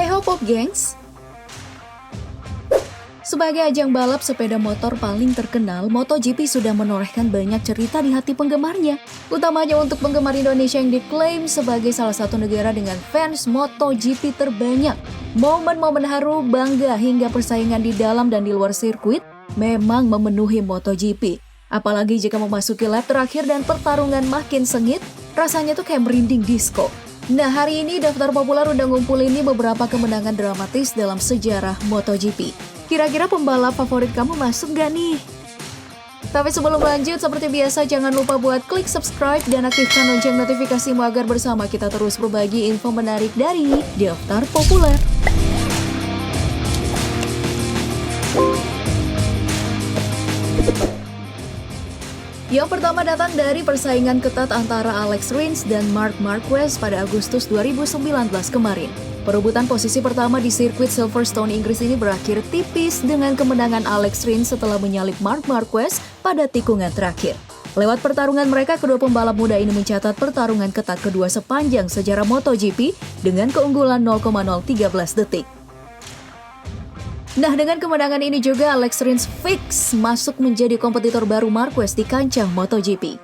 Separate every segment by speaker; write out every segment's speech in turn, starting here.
Speaker 1: Hey ho Pop gengs! Sebagai ajang balap sepeda motor paling terkenal, MotoGP sudah menorehkan banyak cerita di hati penggemarnya. Utamanya untuk penggemar Indonesia yang diklaim sebagai salah satu negara dengan fans MotoGP terbanyak. Momen-momen haru, bangga, hingga persaingan di dalam dan di luar sirkuit memang memenuhi MotoGP. Apalagi jika memasuki lap terakhir dan pertarungan makin sengit, rasanya tuh kayak merinding disco. Nah, hari ini Daftar Populer udah ngumpulin nih beberapa kemenangan dramatis dalam sejarah MotoGP. Kira-kira pembalap favorit kamu masuk gak nih? Tapi sebelum lanjut, seperti biasa jangan lupa buat klik subscribe dan aktifkan lonceng notifikasimu agar bersama kita terus berbagi info menarik dari Daftar Populer. Yang pertama datang dari persaingan ketat antara Alex Rins dan Marc Marquez pada Agustus 2019 kemarin. Perebutan posisi pertama di sirkuit Silverstone Inggris ini berakhir tipis dengan kemenangan Alex Rins setelah menyalip Marc Marquez pada tikungan terakhir. Lewat pertarungan mereka, kedua pembalap muda ini mencatat pertarungan ketat kedua sepanjang sejarah MotoGP dengan keunggulan 0,013 detik. Nah, dengan kemenangan ini juga Alex Rins fix masuk menjadi kompetitor baru Marquez di kancah MotoGP.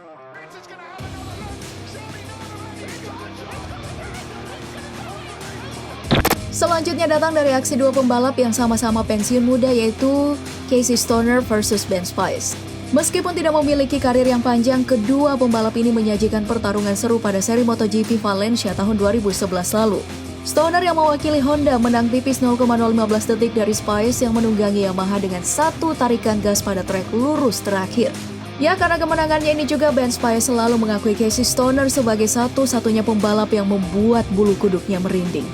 Speaker 1: Selanjutnya datang dari aksi dua pembalap yang sama-sama pensiun muda, yaitu Casey Stoner versus Ben Spies. Meskipun tidak memiliki karir yang panjang, kedua pembalap ini menyajikan pertarungan seru pada seri MotoGP Valencia tahun 2011 lalu. Stoner yang mewakili Honda menang tipis 0,015 detik dari Spies yang menunggangi Yamaha dengan satu tarikan gas pada trek lurus terakhir. Ya, karena kemenangannya ini juga Ben Spies selalu mengakui Casey Stoner sebagai satu-satunya pembalap yang membuat bulu kuduknya merinding.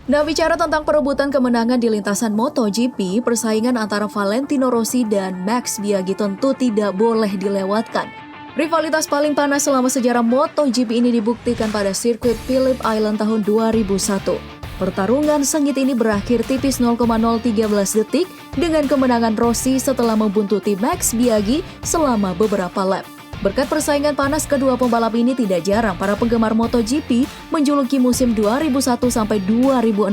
Speaker 1: Nah, bicara tentang perebutan kemenangan di lintasan MotoGP, persaingan antara Valentino Rossi dan Max Biaggi tentu tidak boleh dilewatkan. Rivalitas paling panas selama sejarah MotoGP ini dibuktikan pada sirkuit Phillip Island tahun 2001. Pertarungan sengit ini berakhir tipis 0,013 detik dengan kemenangan Rossi setelah membuntuti Max Biaggi selama beberapa lap. Berkat persaingan panas kedua pembalap ini, tidak jarang para penggemar MotoGP menjuluki musim 2001 sampai 2006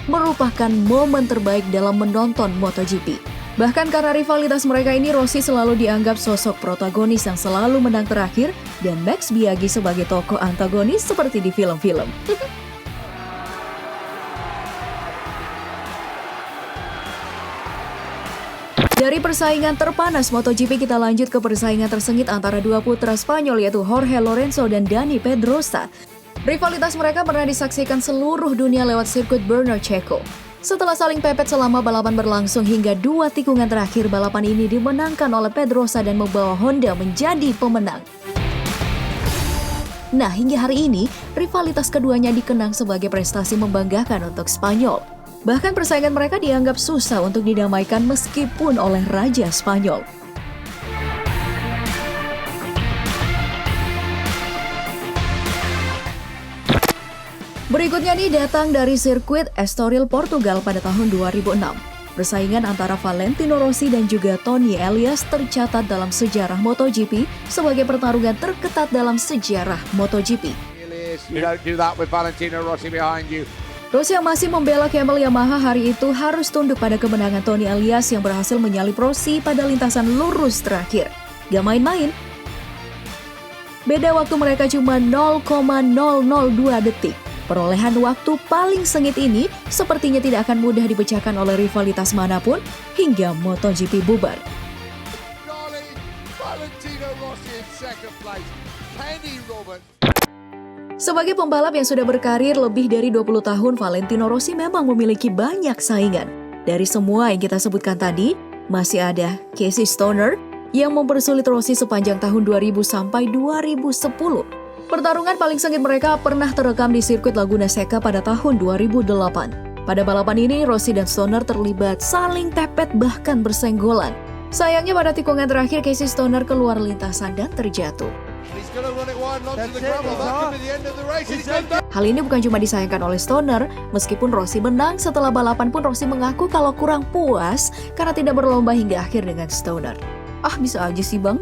Speaker 1: merupakan momen terbaik dalam menonton MotoGP. Bahkan karena rivalitas mereka ini, Rossi selalu dianggap sosok protagonis yang selalu menang terakhir dan Max Biaggi sebagai tokoh antagonis seperti di film-film. Dari persaingan terpanas MotoGP, kita lanjut ke persaingan tersengit antara dua putra Spanyol, yaitu Jorge Lorenzo dan Dani Pedrosa. Rivalitas mereka pernah disaksikan seluruh dunia lewat sirkuit Bernard Checo. Setelah saling pepet selama balapan berlangsung hingga dua tikungan terakhir, balapan ini dimenangkan oleh Pedrosa dan membawa Honda menjadi pemenang. Nah, hingga hari ini, rivalitas keduanya dikenang sebagai prestasi membanggakan untuk Spanyol. Bahkan persaingan mereka dianggap susah untuk didamaikan meskipun oleh Raja Spanyol. Berikutnya nih datang dari sirkuit Estoril, Portugal pada tahun 2006. Persaingan antara Valentino Rossi dan juga Tony Elias tercatat dalam sejarah MotoGP sebagai pertarungan terketat dalam sejarah MotoGP.
Speaker 2: You don't do that with Valentino Rossi behind you.
Speaker 1: Rossi yang masih membela Camel Yamaha hari itu harus tunduk pada kemenangan Tony Elias yang berhasil menyalip Rossi pada lintasan lurus terakhir. Gak main-main. Beda waktu mereka cuma 0,002 detik. Perolehan waktu paling sengit ini sepertinya tidak akan mudah dipecahkan oleh rivalitas manapun hingga MotoGP bubar.
Speaker 2: Valentino Rossi in second place. Kenny Roberts.
Speaker 1: Sebagai pembalap yang sudah berkarir lebih dari 20 tahun, Valentino Rossi memang memiliki banyak saingan. Dari semua yang kita sebutkan tadi, masih ada Casey Stoner yang mempersulit Rossi sepanjang tahun 2000 sampai 2010. Pertarungan paling sengit mereka pernah terekam di sirkuit Laguna Seca pada tahun 2008. Pada balapan ini, Rossi dan Stoner terlibat saling tepet bahkan bersenggolan. Sayangnya pada tikungan terakhir, Casey Stoner keluar lintasan dan terjatuh. Hal ini bukan cuma disayangkan oleh Stoner, meskipun Rossi menang, setelah balapan pun Rossi mengaku kalau kurang puas karena tidak berlomba hingga akhir dengan Stoner. Ah, bisa aja sih bang.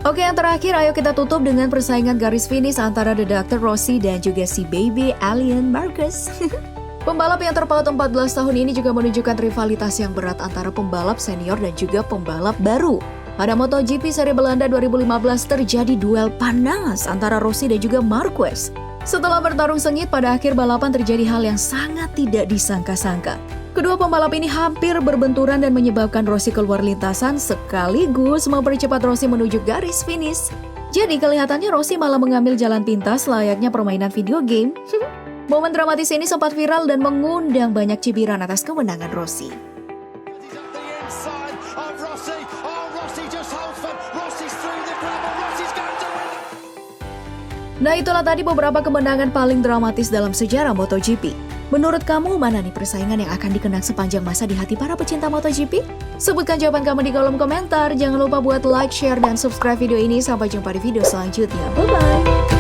Speaker 1: Oke, yang terakhir ayo kita tutup dengan persaingan garis finish antara The Dr. Rossi dan juga si baby alien Marcus. Pembalap yang terpaut 14 tahun ini juga menunjukkan rivalitas yang berat antara pembalap senior dan juga pembalap baru. Pada MotoGP seri Belanda 2015 terjadi duel panas antara Rossi dan juga Marquez. Setelah bertarung sengit, pada akhir balapan terjadi hal yang sangat tidak disangka-sangka. Kedua pembalap ini hampir berbenturan dan menyebabkan Rossi keluar lintasan sekaligus mempercepat Rossi menuju garis finish. Jadi kelihatannya Rossi malah mengambil jalan pintas layaknya permainan video game. Momen dramatis ini sempat viral dan mengundang banyak cibiran atas kemenangan Rossi. Nah, itulah tadi beberapa kemenangan paling dramatis dalam sejarah MotoGP. Menurut kamu, mana nih persaingan yang akan dikenang sepanjang masa di hati para pecinta MotoGP? Sebutkan jawaban kamu di kolom komentar. Jangan lupa buat like, share, dan subscribe video ini. Sampai jumpa di video selanjutnya. Bye-bye!